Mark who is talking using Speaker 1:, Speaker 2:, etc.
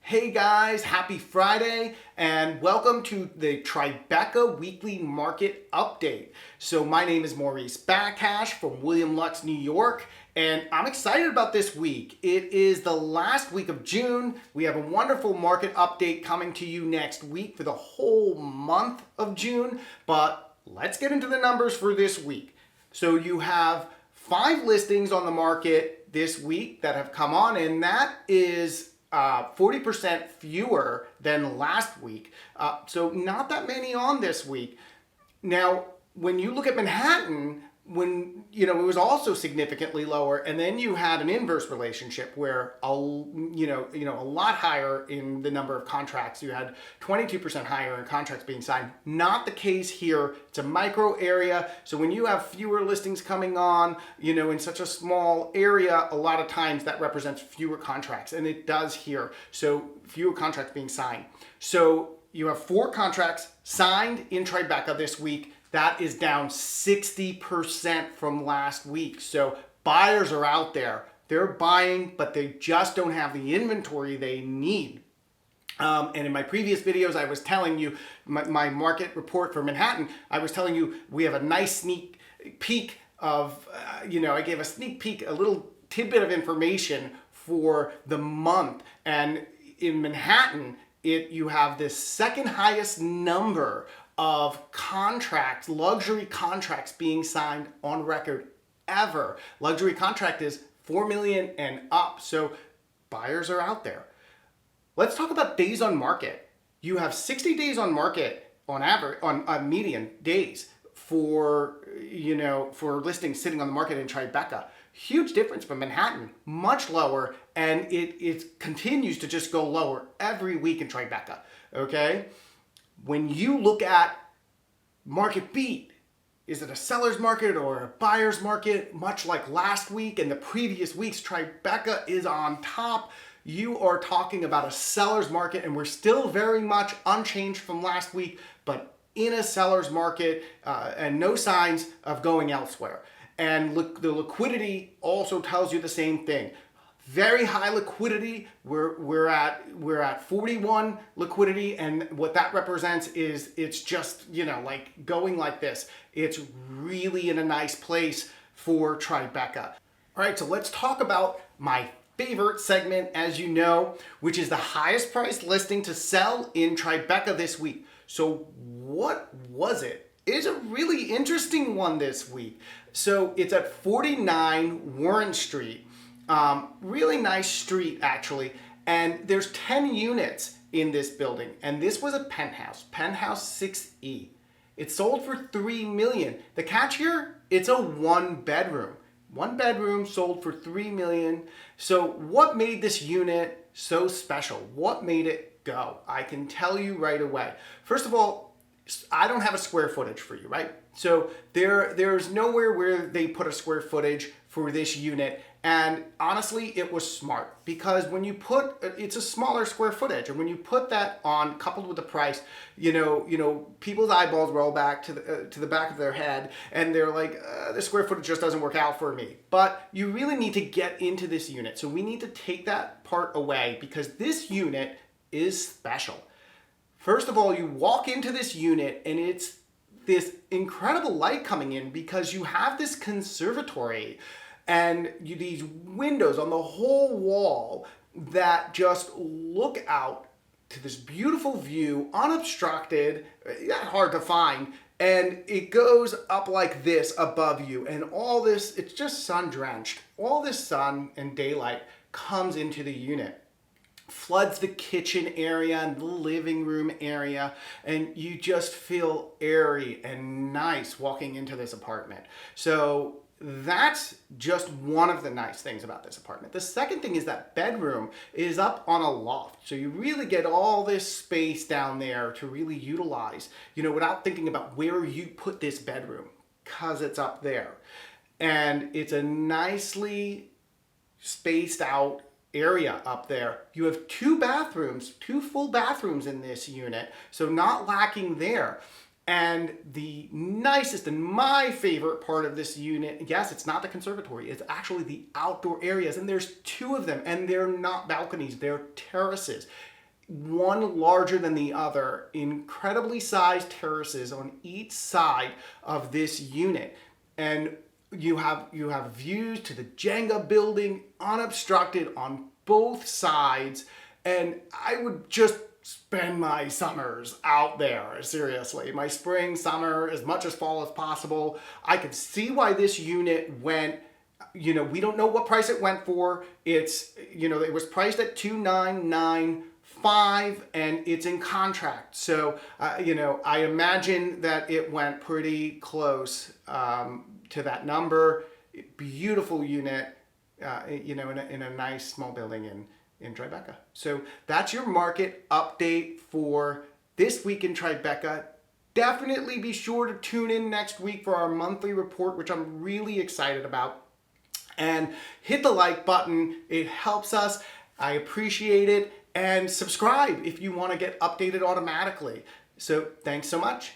Speaker 1: Hey guys, happy Friday and welcome to the TriBeCa Weekly Market Update. So my name is Maurice Backhash from Luxe, New York, and I'm excited about this week. It is the last week of June. We have a wonderful market update coming to you next week for the whole month of June, but let's get into the numbers for this week. So you have 5 listings on the market this week that have come on, and that is 40% fewer than last week. So not that many on this week. Now, when you look at Manhattan, it was also significantly lower, and then you had an inverse relationship where a lot higher in the number of contracts. You had 22% higher in contracts being signed. Not the case here. It's a micro area, so when you have fewer listings coming on, in such a small area, a lot of times that represents fewer contracts, and it does here. So fewer contracts being signed. So you have 4 contracts signed in TriBeCa this week. That is down 60% from last week. So buyers are out there. They're buying, but they just don't have the inventory they need. And in my previous videos, I was telling you, my market report for Manhattan, I was telling you we have a nice sneak peek of, I gave a sneak peek, a little tidbit of information for the month. And in Manhattan, you have this second highest number of contracts, luxury contracts being signed on record ever. Luxury contract is 4 million and up, so buyers are out there. Let's talk about days on market. You have 60 days on market on average, on median days for listings sitting on the market in TriBeCa. Huge difference from Manhattan, much lower, and it continues to just go lower every week in TriBeCa, okay? When you look at market beat, is it a seller's market or a buyer's market? Much like last week and the previous weeks, TriBeCa is on top. You are talking about a seller's market, and we're still very much unchanged from last week, but in a seller's market and no signs of going elsewhere. And look, the liquidity also tells you the same thing. Very high liquidity. We're at 41 liquidity, and what that represents is it's just like going like this. It's really in a nice place for TriBeCa. All right, so let's talk about my favorite segment, as you know, which is the highest priced listing to sell in TriBeCa this week. So what was it? It's a really interesting one this week. So it's at 49 Warren Street. Really nice street, actually. And there's 10 units in this building. And this was a penthouse 6E. It sold for $3 million. The catch here, it's a 1 bedroom. 1 bedroom sold for $3 million. So what made this unit so special? What made it go? I can tell you right away. First of all, I don't have a square footage for you, right? So there's nowhere where they put a square footage for this unit. And honestly, it was smart, because when you it's a smaller square footage, and when you put that on, coupled with the price, people's eyeballs roll back to the back of their head, and they're like, the square footage just doesn't work out for me. But you really need to get into this unit. So we need to take that part away, because this unit is special. First of all, you walk into this unit, and it's this incredible light coming in, because you have this conservatory and these windows on the whole wall that just look out to this beautiful view, unobstructed, hard to find, and it goes up like this above you, and all this, it's just sun-drenched. All this sun and daylight comes into the unit, floods the kitchen area and the living room area, and you just feel airy and nice walking into this apartment. So that's just one of the nice things about this apartment. The second thing is that bedroom is up on a loft. So you really get all this space down there to really utilize, without thinking about where you put this bedroom, because it's up there. And it's a nicely spaced out area up there. You have 2 bathrooms, 2 full bathrooms in this unit, so not lacking there. And the nicest and my favorite part of this unit, yes, it's not the conservatory, it's actually the outdoor areas. And there's 2 of them, and they're not balconies, they're terraces. one larger than the other, incredibly sized terraces on each side of this unit. And you have views to the Jenga building unobstructed on both sides. And I would just spend my summers out there, seriously. My spring, summer, as much as fall as possible. I could see why this unit went, we don't know what price it went for. It's, it was priced at $2,995 and it's in contract. So, I imagine that it went pretty close to that number. Beautiful unit, in a nice small building in TriBeCa. So that's your market update for this week in TriBeCa. Definitely be sure to tune in next week for our monthly report, which I'm really excited about. And hit the like button. It helps us. I appreciate it. And subscribe if you want to get updated automatically. So thanks so much.